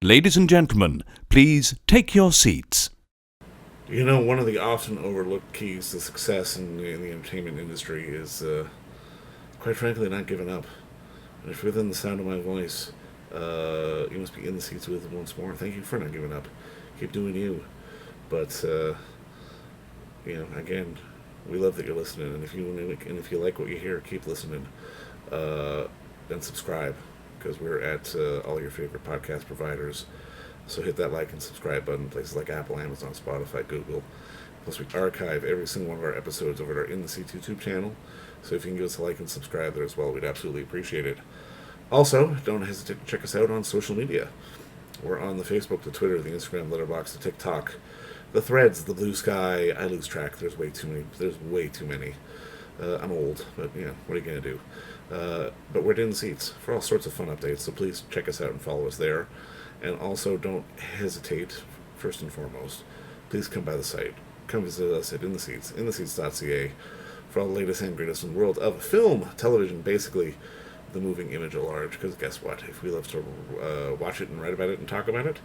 Ladies and gentlemen, please take your seats. You know, one of the often overlooked keys to success in the entertainment industry is, quite frankly, not giving up. And if you're within the sound of my voice, you must be in the seats with once more. Thank you for not giving up. Keep doing you. But again, we love that you're listening, and if you like what you hear, keep listening, uh, and subscribe because we're at all your favorite podcast providers. So hit that like and subscribe button, places like Apple, Amazon, Spotify, Google. Plus, we archive every single one of our episodes over at our In the Seats YouTube channel. So if you can give us a like and subscribe there as well, we'd absolutely appreciate it. Also, don't hesitate to check us out on social media. We're on the Facebook, the Twitter, the Instagram, Letterboxd, the TikTok, the Threads, the Blue Sky. I lose track. There's way too many. I'm old, but yeah, what are you gonna do? But we're in the seats for all sorts of fun updates. So please check us out and follow us there. And also, don't hesitate. First and foremost, please come by the site. Come visit us at intheseats.ca for all the latest and greatest in the world of film, television, basically the moving image at large. Because guess what? If we love to watch it and write about it and talk about it,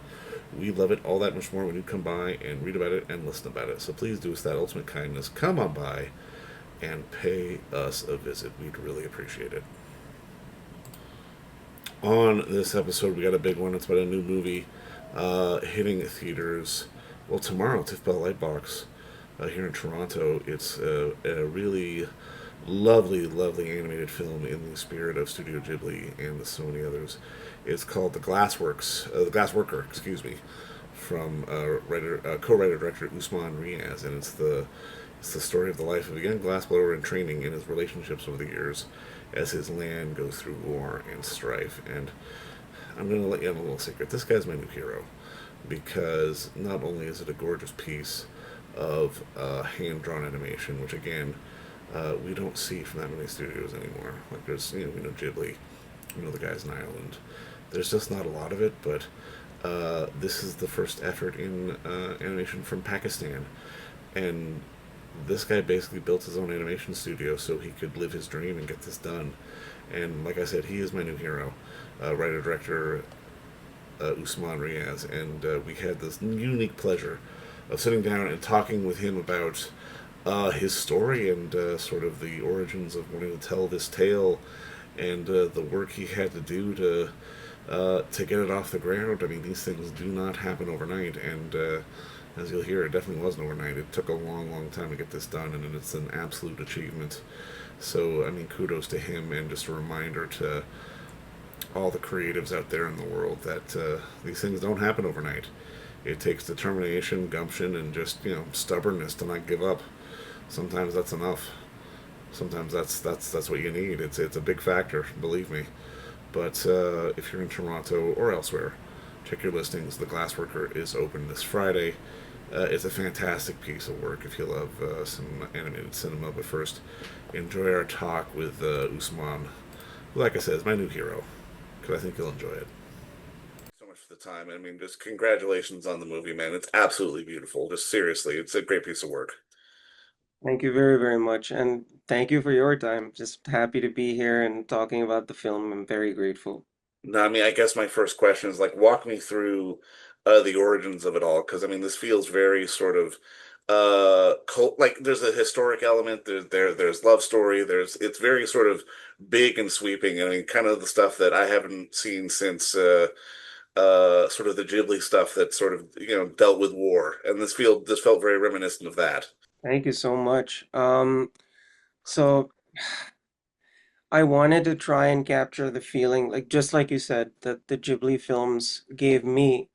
we love it all that much more when you come by and read about it and listen about it. So please do us that ultimate kindness. Come on by and pay us a visit. We'd really appreciate it. On this episode, we got a big one. It's about a new movie hitting theaters. Well, tomorrow, TIFF Bell Lightbox here in Toronto. It's a really lovely, lovely animated film in the spirit of Studio Ghibli and so many others. It's called the Glassworker, excuse me, from co-writer director Usman Riaz, and it's the story of the life of a young glassblower in training and his relationships over the years as his land goes through war and strife. And I'm going to let you in a little secret. This guy's my new hero because not only is it a gorgeous piece of hand-drawn animation, which again we don't see from that many studios anymore. Like there's, we know Ghibli, we know the guys in Ireland. There's just not a lot of it, but this is the first effort in animation from Pakistan, and this guy basically built his own animation studio so he could live his dream and get this done. And like I said, he is my new hero, writer director Usman Riaz, and we had this unique pleasure of sitting down and talking with him about his story and sort of the origins of wanting to tell this tale and the work he had to do to get it off the ground. I mean, these things do not happen overnight, and as you'll hear, it definitely wasn't overnight. It took a long, long time to get this done, and it's an absolute achievement. So, I mean, kudos to him, and just a reminder to all the creatives out there in the world that these things don't happen overnight. It takes determination, gumption, and just stubbornness to not give up. Sometimes that's enough. Sometimes that's what you need. It's a big factor, believe me. But if you're in Toronto or elsewhere, check your listings. The Glassworker is open this Friday. It's a fantastic piece of work if you love some animated cinema. But first, enjoy our talk with Usman, who, like I said, is my new hero, because I think you'll enjoy it. So much for the time. I mean, just congratulations on the movie, man. It's absolutely beautiful. Just seriously, it's a great piece of work. Thank you very, very much. And thank you for your time. Just happy to be here and talking about the film. I'm very grateful. No, I mean, I guess my first question is like, walk me through the origins of it all, because I mean, this feels very sort of cult. Like, there's a historic element. There's love story. It's very sort of big and sweeping. I mean, kind of the stuff that I haven't seen since sort of the Ghibli stuff that sort of dealt with war, and this felt very reminiscent of that. Thank you so much. So I wanted to try and capture the feeling, like just like you said, that the Ghibli films gave me.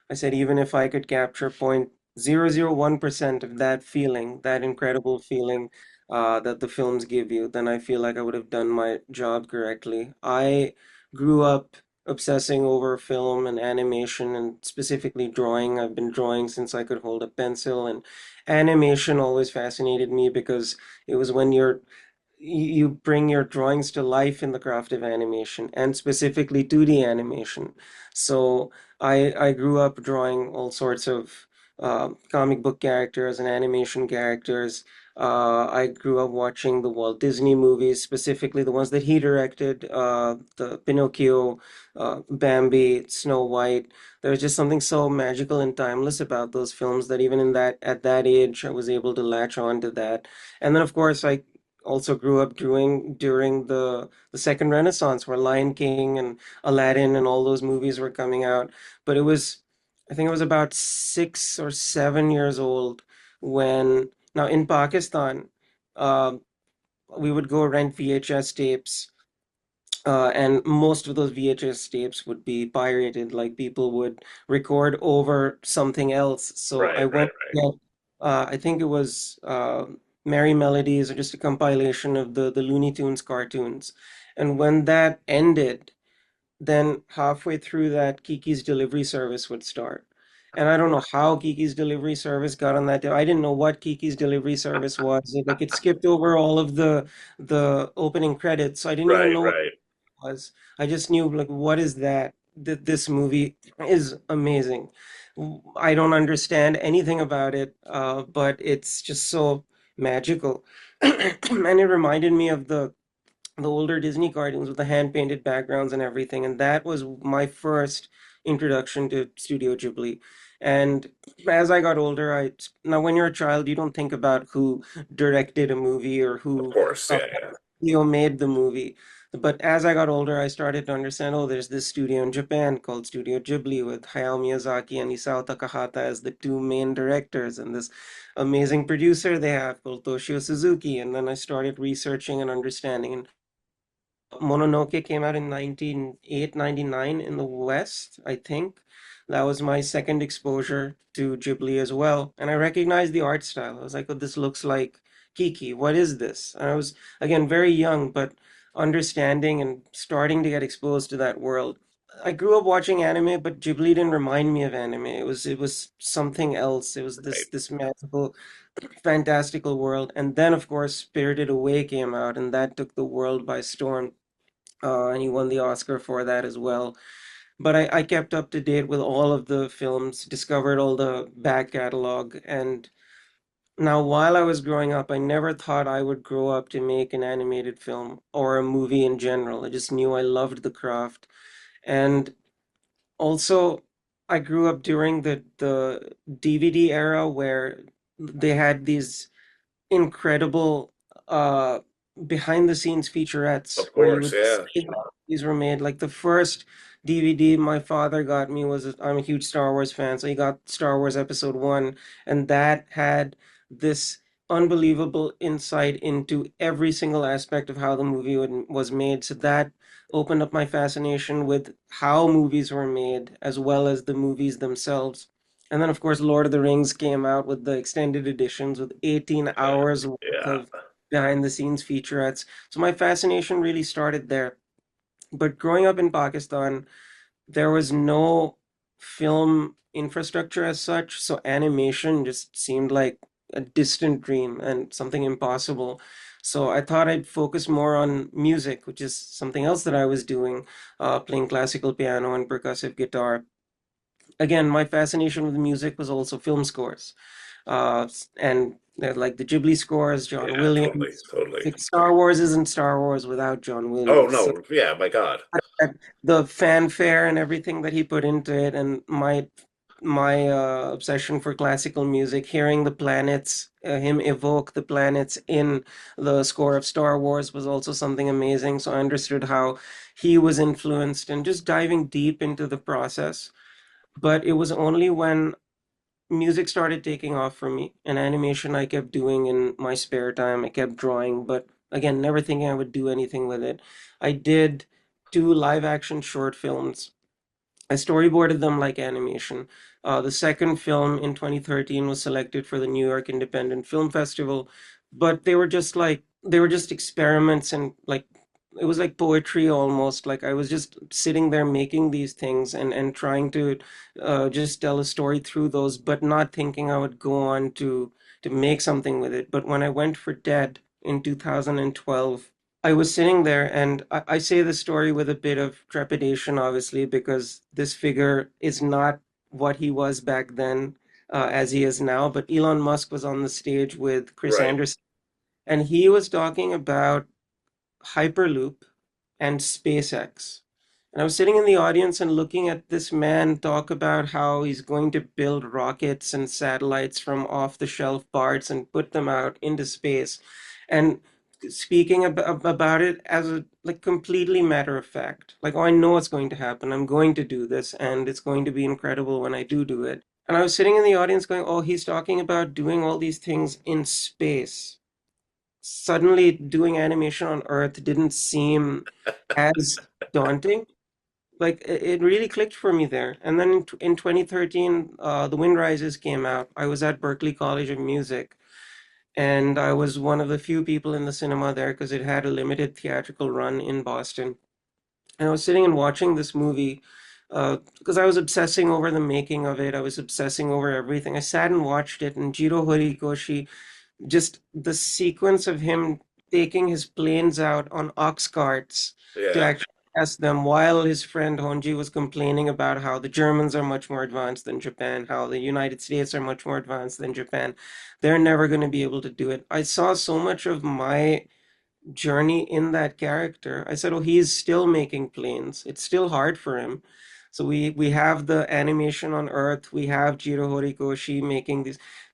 I said even if I could capture 0.001% of that feeling, that incredible feeling that the films give you, then I feel like I would have done my job correctly. I grew up obsessing over film and animation and specifically drawing. I've been drawing since I could hold a pencil, and animation always fascinated me because it was when you bring your drawings to life in the craft of animation and specifically 2D animation. So I grew up drawing all sorts of comic book characters and animation characters. I grew up watching the Walt Disney movies, specifically the ones that he directed, the Pinocchio, Bambi, Snow White. There's just something so magical and timeless about those films that even in that at that age, I was able to latch on to that. And then, of course, I also grew up during the Second Renaissance, where Lion King and Aladdin and all those movies were coming out. But I think it was about 6 or 7 years old when, now in Pakistan, uh, we would go rent VHS tapes, and most of those VHS tapes would be pirated, like people would record over something else. So Right, I right, went to get, I think it was Merry Melodies, or just a compilation of the Looney Tunes cartoons. And when that ended, then halfway through that, Kiki's Delivery Service would start. And I don't know how Kiki's Delivery Service got on that. I didn't know what Kiki's Delivery Service was. Like, it skipped over all of the opening credits, so I didn't even right, know what right. it was. I just knew, like, what is that? This movie is amazing. I don't understand anything about it, but it's just so magical. And it reminded me of the older Disney cartoons with the hand painted backgrounds and everything. And that was my first introduction to Studio Ghibli. And as I got older, now when you're a child, you don't think about who directed a movie or Of who course, uh, yeah, yeah. made the movie. But as I got older, I started to understand, oh, there's this studio in Japan called Studio Ghibli with Hayao Miyazaki and Isao Takahata as the two main directors, and this amazing producer they have called Toshio Suzuki. And then I started researching and understanding. And Mononoke came out in 1999 in the West, I think. That was my second exposure to Ghibli as well. And I recognized the art style. I was like, oh, this looks like Kiki. What is this? And I was, again, very young, but understanding and starting to get exposed to that world. I grew up watching anime, but Ghibli didn't remind me of anime. It was something else. It was Right. this magical, fantastical world. And then, of course, Spirited Away came out, and that took the world by storm, and he won the Oscar for that as well. But I kept up to date with all of the films, discovered all the back catalog, and now while I was growing up, I never thought I would grow up to make an animated film or a movie in general. I just knew I loved the craft. And also, I grew up during the DVD era where they had these incredible uh behind the scenes featurettes Of where you course, would yeah. see how these were made. Like the first DVD my father got me was, I'm a huge Star Wars fan, so he got Star Wars Episode 1, and that had this unbelievable insight into every single aspect of how the movie was made. So that opened up my fascination with how movies were made as well as the movies themselves. And then, of course, Lord of the Rings came out with the extended editions with 18 hours worth Yeah. of behind the scenes featurettes. So my fascination really started there. But growing up in Pakistan, there was no film infrastructure as such. So animation just seemed like a distant dream and something impossible. So I thought I'd focus more on music, which is something else that I was doing, playing classical piano and percussive guitar. Again, my fascination with music was also film scores. And like the Ghibli scores, John Yeah, totally, Williams. totally. Like Star Wars isn't Star Wars without John Oh Williams. So no, yeah, my God. the fanfare and everything that he put into it, and my obsession for classical music, hearing the planets, him evoke the planets in the score of Star Wars was also something amazing. So I understood how he was influenced, and just diving deep into the process. But it was only when music started taking off for me, and animation I kept doing in my spare time. I kept drawing, but again, never thinking I would do anything with it. I did two live action short films. I storyboarded them like animation. The second film in 2013 was selected for the New York Independent Film Festival, but they were just experiments, and like it was like poetry almost. Like I was just sitting there making these things and trying to just tell a story through those, but not thinking I would go on to make something with it. But when I went for TED in 2012, I was sitting there, and I say this story with a bit of trepidation, obviously, because this figure is not what he was back then. as he is now, but Elon Musk was on the stage with Chris Right. Anderson, and he was talking about Hyperloop and SpaceX. And I was sitting in the audience and looking at this man talk about how he's going to build rockets and satellites from off-the-shelf parts and put them out into space. And speaking about it as a like completely matter of fact. Like, oh, I know it's going to happen. I'm going to do this, and it's going to be incredible when I do it. And I was sitting in the audience going, oh, he's talking about doing all these things in space. Suddenly, doing animation on Earth didn't seem as daunting. Like it really clicked for me there. And then in 2013, The Wind Rises came out. I was at Berklee College of Music, and I was one of the few people in the cinema there because it had a limited theatrical run in Boston. And I was sitting and watching this movie because I was obsessing over the making of it. I was obsessing over everything. I sat and watched it, and Jiro Horikoshi, just the sequence of him taking his planes out on ox carts to Yeah. actually test them while his friend Honji was complaining about how the Germans are much more advanced than Japan, how the United States are much more advanced than Japan. They're never going to be able to do it. I saw so much of my journey in that character. I said, "Oh, he's still making planes. It's still hard for him." So we have the animation on Earth. We have Jiro Horikoshi making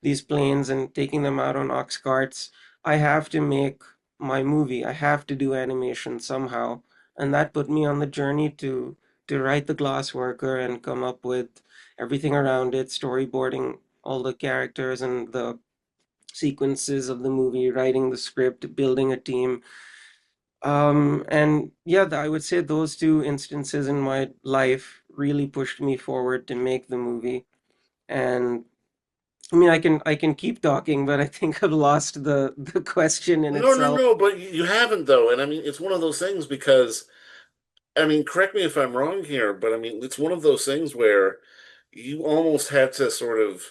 these planes and taking them out on ox carts. I have to make my movie. I have to do animation somehow, and that put me on the journey to write the Glassworker and come up with everything around it, storyboarding all the characters and the sequences of the movie, writing the script, building a team. And yeah, I would say those two instances in my life really pushed me forward to make the movie. And I mean, I can keep talking, but I think I've lost the question in No, no, itself. no, but you haven't though. And I mean, it's one of those things because I mean, correct me if I'm wrong here, but I mean, it's one of those things where you almost had to sort of,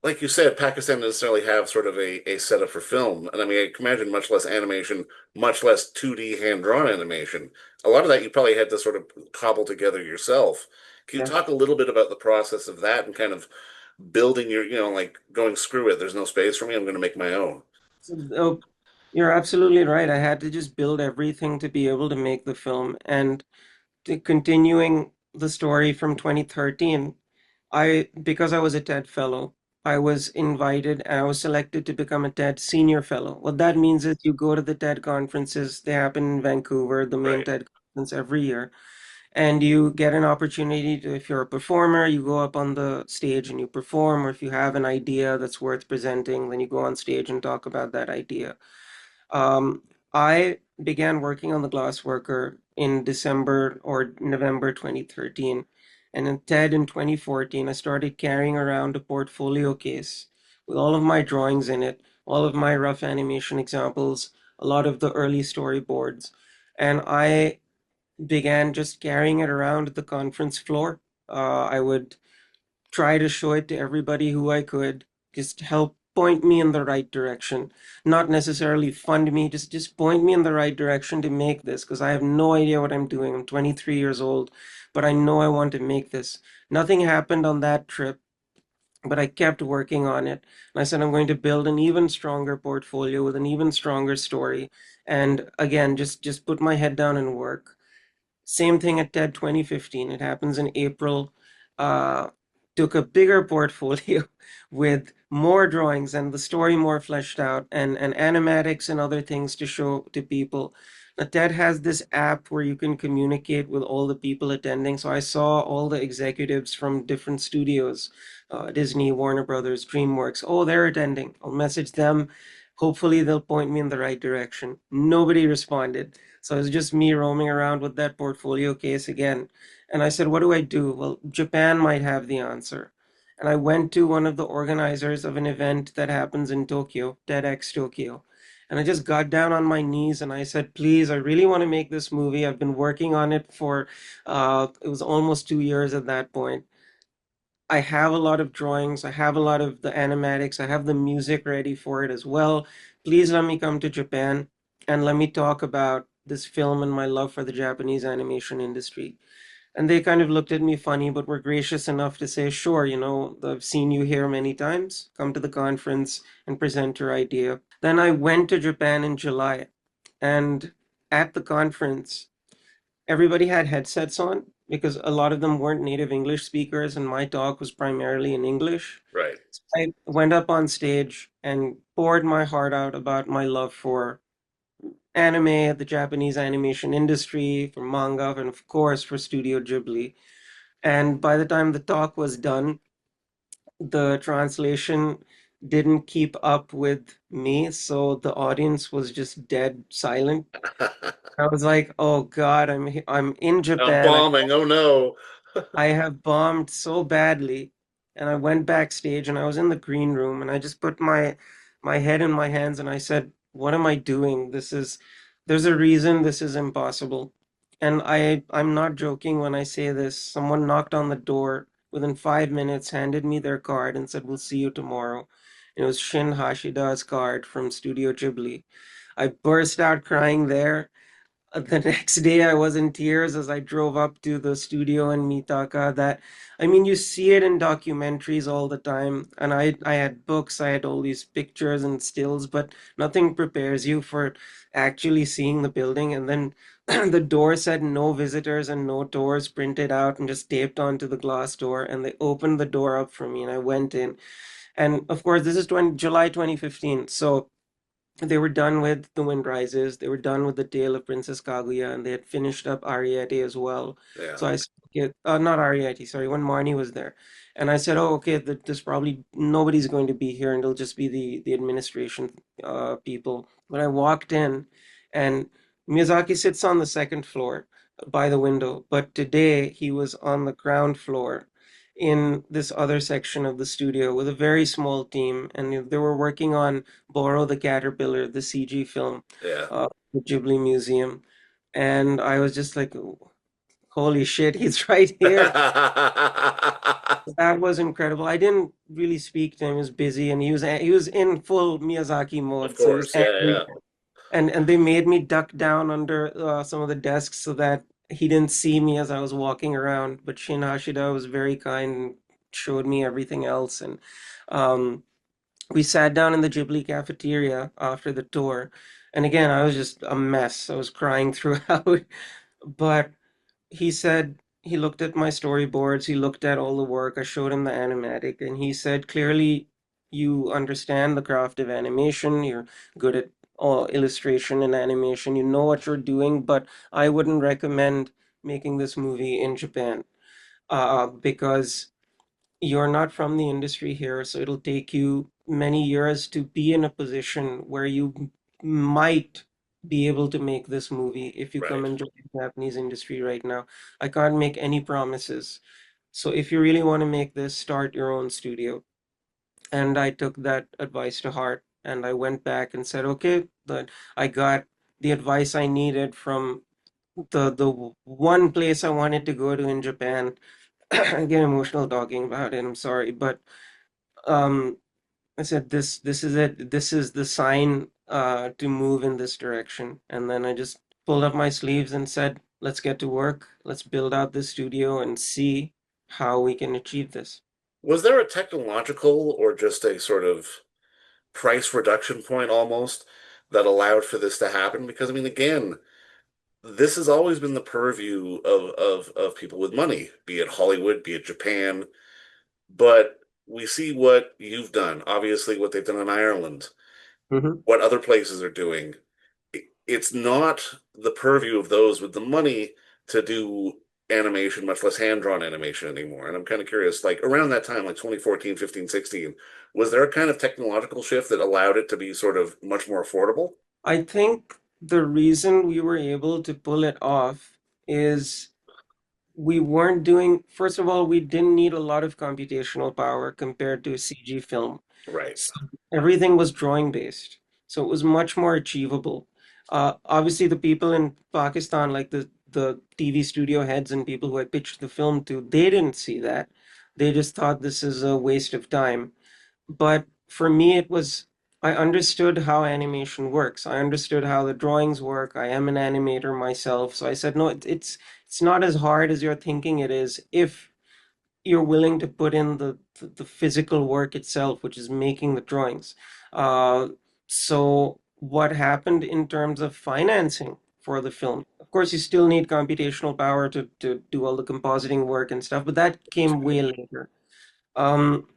like you said, Pakistan doesn't necessarily have sort of a setup for film. And I mean, I can imagine much less animation, much less 2D hand-drawn animation. A lot of that you probably had to sort of cobble together yourself. Can you Yeah. talk a little bit about the process of that and kind of building your, like going, screw it, there's no space for me, I'm going to make my own. So, oh, you're absolutely right. I had to just build everything to be able to make the film. And continuing the story from 2013, because I was a TED fellow, I was invited and I was selected to become a TED senior fellow. What that means is you go to the TED conferences, they happen in Vancouver, the main Right. TED conference every year, and you get an opportunity to, if you're a performer, you go up on the stage and you perform, or if you have an idea that's worth presenting, then you go on stage and talk about that idea. Um, I began working on the Glassworker in December or November 2013. And in TED in 2014, I started carrying around a portfolio case with all of my drawings in it, all of my rough animation examples, a lot of the early storyboards. And I began just carrying it around the conference floor. I would try to show it to everybody who I could, just help point me in the right direction, not necessarily fund me, just point me in the right direction to make this because I have no idea what I'm doing. I'm 23 years old, but I know I want to make this. Nothing happened on that trip, but I kept working on it. And I said I'm going to build an even stronger portfolio with an even stronger story. And again, just put my head down and work. Same thing at TED 2015. It happens in April. Uh, Took a bigger portfolio with more drawings and the story more fleshed out and animatics and other things to show to people. Now, TED has this app where you can communicate with all the people attending. So I saw all the executives from different studios, Disney, Warner Brothers, DreamWorks. Oh, they're attending. I'll message them. Hopefully, they'll point me in the right direction. Nobody responded. So it was just me roaming around with that portfolio case again. And I said, what do I do? Well, Japan might have the answer. And I went to one of the organizers of an event that happens in Tokyo, TEDx Tokyo. And I just got down on my knees and I said, please, I really want to make this movie. I've been working on it for, it was almost 2 years at that point. I have a lot of drawings. I have a lot of the animatics. I have the music ready for it as well. Please let me come to Japan and let me talk about this film and my love for the Japanese animation industry. And they kind of looked at me funny, but were gracious enough to say, sure, I've seen you here many times. Come to the conference and present your idea. Then I went to Japan in July, and at the conference, everybody had headsets on because a lot of them weren't native English speakers, and my talk was primarily in English. Right. So I went up on stage and poured my heart out about my love for anime, the Japanese animation industry, for manga, and of course for Studio Ghibli. And by the time the talk was done, the translation didn't keep up with me, so the audience was just dead silent. I was like, "Oh God, I'm in I'm Japan. bombing. Oh no. I have bombed so badly." And I went backstage and I was in the green room and I just put my head in my hands and I said, "What am I doing? There's a reason this is impossible." And I'm not joking when I say this. Someone knocked on the door within 5 minutes, handed me their card and said, "We'll see you tomorrow." And it was Shin Hashida's card from Studio Ghibli. I burst out crying there. The next day I was in tears as I drove up to the studio in Mitaka. I mean, you see it in documentaries all the time. And I had books, I had all these pictures and stills, but nothing prepares you for actually seeing the building. And then the door said no visitors and no tours printed out and just taped onto the glass door. And they opened the door up for me and I went in. And of course, this is July 2015. So they were done with The Wind Rises. They were done with The Tale of Princess Kaguya, and they had finished up Arrietty as well. Yeah. So I said, okay, not Arrietty, sorry, when Marnie was there. And I said, oh, okay, there's probably nobody's going to be here, and it'll just be the administration people. But I walked in, and Miyazaki sits on the second floor by the window. But today he was on the ground floor in this other section of the studio with a very small team, and they were working on Borrow the Caterpillar, the CG film, Yeah. the Ghibli Museum. And I was just like, holy shit, he's right here. That was incredible. I didn't really speak to him. He was busy and he was in full Miyazaki Of mode, so he was course. Yeah, angry. yeah. And they made me duck down under some of the desks so that he didn't see me as I was walking around. But Shin Hashida was very kind and showed me everything else. And um, we sat down in the Ghibli cafeteria after the tour. And again, I was just a mess. I was crying throughout. But he said he looked at my storyboards, he looked at all the work, I showed him the animatic, and he said, clearly, you understand the craft of animation, you're good at illustration and animation, you know what you're doing, but I wouldn't recommend making this movie in Japan because you're not from the industry here, so it'll take you many years to be in a position where you might be able to make this movie if you come Right. and join the Japanese industry right now. I can't make any promises. So if you really want to make this, start your own studio. And I took that advice to heart and I went back and said, okay, that I got the advice I needed from the one place I wanted to go to in Japan. I get emotional talking about it. I'm sorry, but um, I said this is it. This is the sign to move in this direction. And then I just pulled up my sleeves and said, let's get to work. Let's build out this studio and see how we can achieve this. Was there a technological or just a sort of price reduction point almost that allowed for this to happen? Because I mean, again, this has always been the purview of people with money, be it Hollywood, be it Japan. But we see what you've done, obviously what they've done in Ireland, Hmm. what other places are doing. It's not the purview of those with the money to do animation, much less hand-drawn animation anymore. And I'm kind of curious, like around that time, like 2014, 15, 16, was there a kind of technological shift that allowed it to be sort of much more affordable? I think the reason we were able to pull it off is we weren't doing, first of all, we didn't need a lot of computational power compared to a CG film. Right. So everything was drawing based. So it was much more achievable. Obviously, the people in Pakistan, like the TV studio heads and people who I pitched the film to, they didn't see that. They just thought this is a waste of time. But for me, it was I understood how animation works. I understood how the drawings work. I am an animator myself. So I said, no, it's not as hard as you're thinking it is if you're willing to put in the physical work itself, which is making the drawings. Uh, so what happened in terms of financing for the film? Of course, you still need computational power to do all the compositing work and stuff, but that came way later. Um,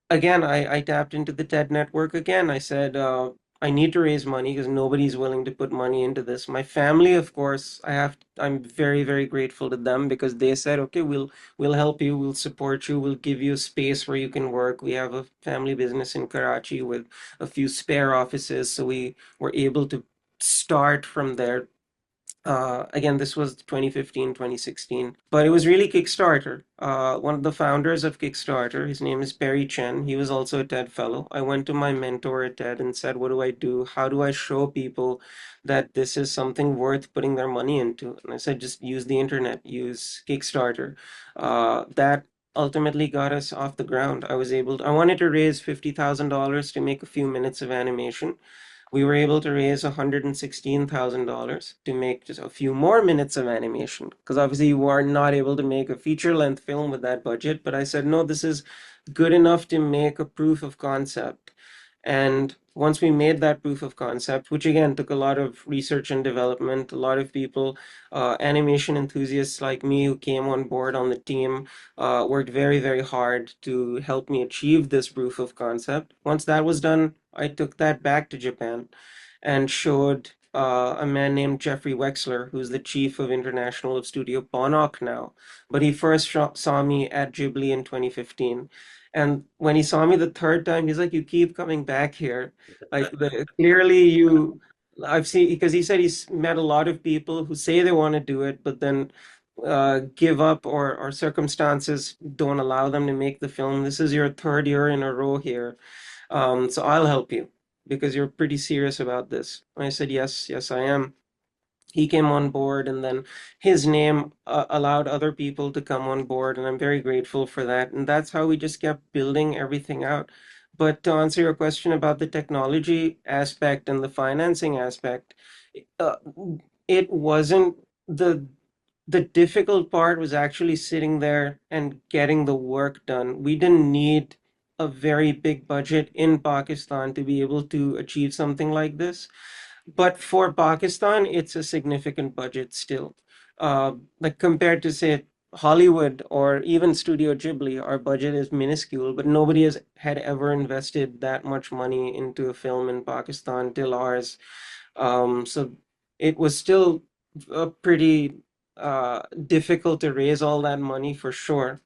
Again, I tapped into the TED network again. I said, I need to raise money because nobody's willing to put money into this. My family, of course, I'm very, very grateful to them because they said, okay, we'll help you, we'll support you, we'll give you a space where you can work. We have a family business in Karachi with a few spare offices, so we were able to start from there. Again, this was 2015, 2016, but it was really Kickstarter. One of the founders of Kickstarter, his name is Perry Chen. He was also a TED fellow. I went to my mentor at TED and said, what do I do? How do I show people that this is something worth putting their money into? And I said, just use the internet, use Kickstarter. That ultimately got us off the ground. I wanted to raise $50,000 to make a few minutes of animation. We were able to raise $116,000 to make just a few more minutes of animation. Because obviously, you are not able to make a feature length film with that budget. But I said, no, this is good enough to make a proof of concept. And once we made that proof of concept, which again took a lot of research and development, a lot of people, animation enthusiasts like me who came on board on the team, worked very, very hard to help me achieve this proof of concept. Once that was done, I took that back to Japan and showed a man named Jeffrey Wexler, who's the chief of international of Studio Ponok now. But he first saw me at Ghibli in 2015. And when he saw me the third time, he's like, "You keep coming back here. Like, clearly I've seen," because he said he's met a lot of people who say they want to do it, but then give up or circumstances don't allow them to make the film. This is your third year in a row here. So I'll help you because you're pretty serious about this. And I said, yes, yes, I am. He came on board, and then his name allowed other people to come on board, and I'm very grateful for that. And that's how we just kept building everything out. But to answer your question about the technology aspect and the financing aspect, uh, it wasn't the difficult part was actually sitting there and getting the work done. We didn't need a very big budget in Pakistan to be able to achieve something like this. But for Pakistan, it's a significant budget still. Like compared to, say, Hollywood or even Studio Ghibli, our budget is minuscule, but nobody had ever invested that much money into a film in Pakistan till ours. So it was still pretty difficult to raise all that money for sure.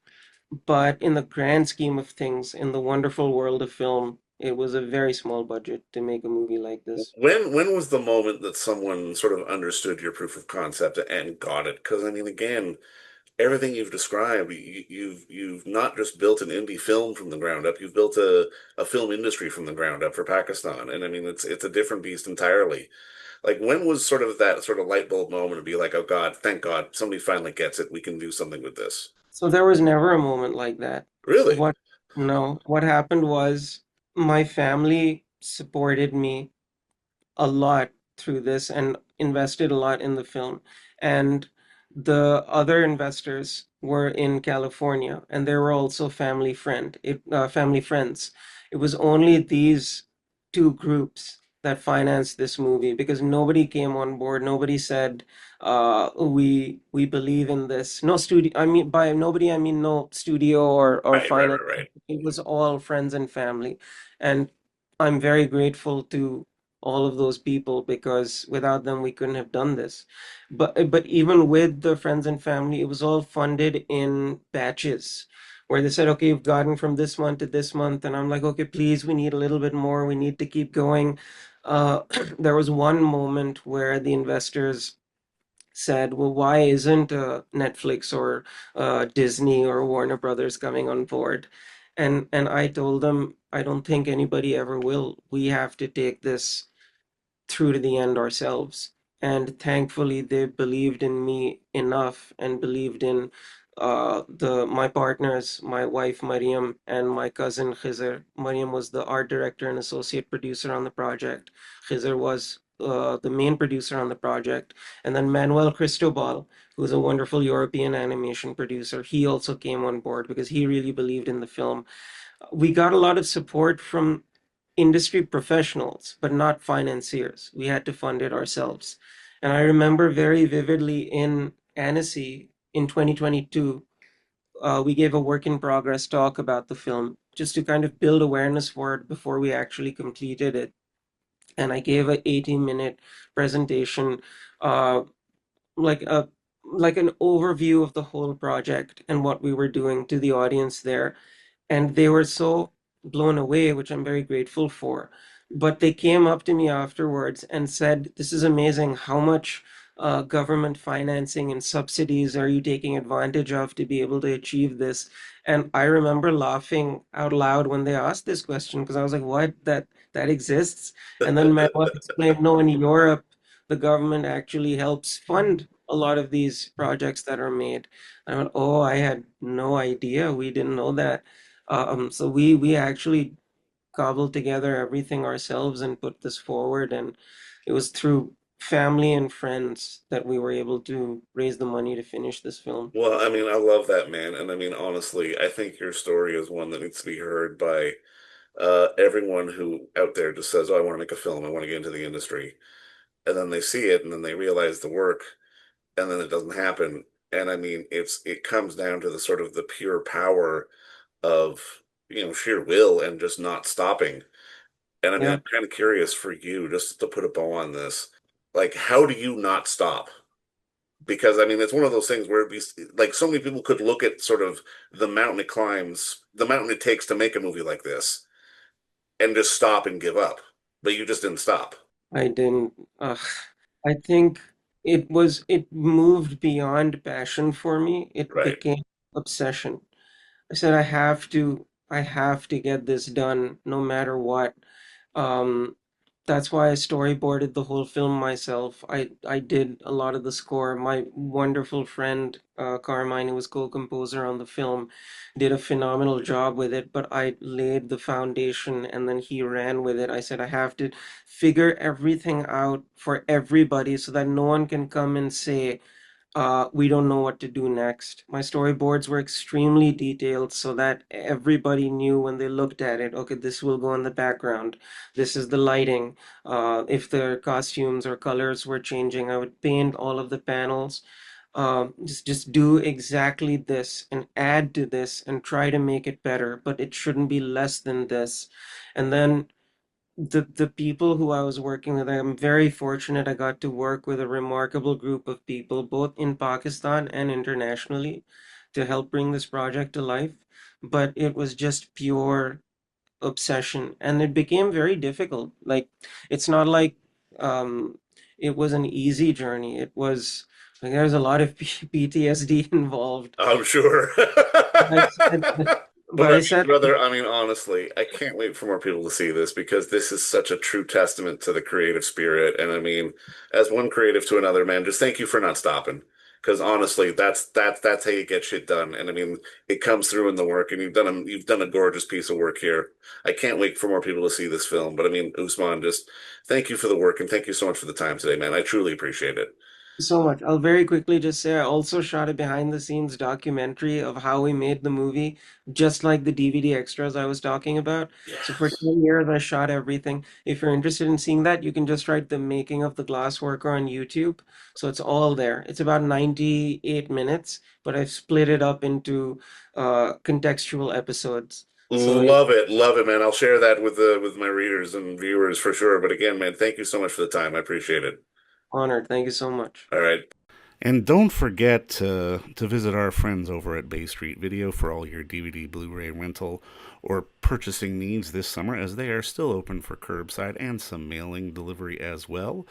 But in the grand scheme of things, in the wonderful world of film, it was a very small budget to make a movie like this. When was the moment that someone sort of understood your proof of concept and got it? Because I mean, again, everything you've described, you've not just built an indie film from the ground up, you've built a film industry from the ground up for Pakistan. And I mean, it's a different beast entirely. Like when was sort of that sort of light bulb moment to be like, oh God, thank God, somebody finally gets it. We can do something with this. So there was never a moment like that. Really? What, no, what happened was my family supported me a lot through this and invested a lot in the film. And the other investors were in California, and they were also family friends. It was only these two groups that financed this movie because nobody came on board. Nobody said, we believe in this." No studio. I mean, by nobody, I mean no studio or Right, right, finance. right, right. It was all friends and family, and I'm very grateful to all of those people because without them we couldn't have done this. But even with the friends and family, it was all funded in batches where they said, okay, you've gotten from this month to this month, and I'm like, okay, please, we need a little bit more, we need to keep going. There was one moment where the investors said, well, why isn't Netflix or Disney or Warner Brothers coming on board? And I told them, I don't think anybody ever will. We have to take this through to the end ourselves. And thankfully, they believed in me enough and believed in The my partners, my wife Mariam and my cousin Khizr. Mariam was the art director and associate producer on the project. Khizr was the main producer on the project, and then Manuel Cristobal, who's a wonderful European animation producer, he also came on board because he really believed in the film. We got a lot of support from industry professionals, but not financiers. We had to fund it ourselves. And I remember very vividly in Annecy in 2022, we gave a work in progress talk about the film just to kind of build awareness for it before we actually completed it. And I gave a 18-minute presentation, uh, like a like an overview of the whole project and what we were doing to the audience there, and they were so blown away, which I'm very grateful for. But they came up to me afterwards and said, "This is amazing. How much government financing and subsidies are you taking advantage of to be able to achieve this?" And I remember laughing out loud when they asked this question because I was like, "What? That exists?" And then Manuel explained, "No, in Europe, the government actually helps fund a lot of these projects that are made." I went, "Oh, I had no idea. We didn't know that." So we actually cobbled together everything ourselves and put this forward, and it was through family and friends that we were able to raise the money to finish this film. Well, I mean, I love that, man. And I mean, honestly, I think your story is one that needs to be heard by everyone who out there just says, "Oh, I want to make a film. I want to get into the industry." And then they see it and then they realize the work and then it doesn't happen. And I mean, it comes down to the sort of the pure power of, sheer will and just not stopping. And I mean, Yeah, I'm kind of curious for you, just to put a bow on this, like, how do you not stop? Because I mean, it's one of those things where like so many people could look at sort of the mountain it climbs, the mountain it takes to make a movie like this, and just stop and give up. But you just didn't stop, I didn't. I think it moved beyond passion for me. It right? became obsession. I said I have to get this done no matter what. Um, that's why I storyboarded the whole film myself. I did a lot of the score. My wonderful friend Carmine, who was co-composer on the film, did a phenomenal job with it, but I laid the foundation and then he ran with it. I said I have to figure everything out for everybody so that no one can come and say, we don't know what to do next. My storyboards were extremely detailed so that everybody knew when they looked at it, okay, this will go in the background. This is the lighting. If the costumes or colors were changing, I would paint all of the panels. Just do exactly this and add to this and try to make it better, but it shouldn't be less than this. And then the people who I was working with, I'm very fortunate I got to work with a remarkable group of people, both in Pakistan and internationally, to help bring this project to life. But it was just pure obsession, and it became very difficult. Like, it's not like um, it was an easy journey. It was like there's a lot of PTSD involved. I'm sure. I said, But but I I mean, said, brother, I mean, honestly, I can't wait for more people to see this because this is such a true testament to the creative spirit. And I mean, as one creative to another, man, just thank you for not stopping. Because honestly, that's how you get shit done. And I mean, it comes through in the work, and you've done a gorgeous piece of work here. I can't wait for more people to see this film. But I mean, Usman, just thank you for the work and thank you so much for the time today, man. I truly appreciate it. so much. I'll very quickly just say I also shot a behind the scenes documentary of how we made the movie, just like the DVD extras I was talking about. So for Yes. 10 years, I shot everything. If you're interested in seeing that, you can just write the making of the Glassworker on YouTube. So it's all there. It's about 98 minutes, but I've split it up into contextual episodes. So yeah, Love it, man. I'll share that with my readers and viewers for sure. But again, man, thank you so much for the time. I appreciate it. honored. Thank you so much. All right. And don't forget to visit our friends over at Bay Street Video for all your DVD, Blu-ray rental, or purchasing needs this summer, as they are still open for curbside and some mailing delivery as well.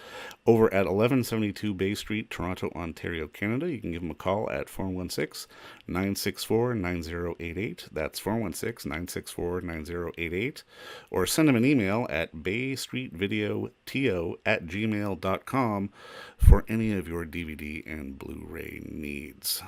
Over at 1172 Bay Street, Toronto, Ontario, Canada, you can give them a call at 416-964-9088. That's 416-964-9088. Or send them an email at baystreetvideoto@gmail.com for any of your DVD and Blu-ray needs.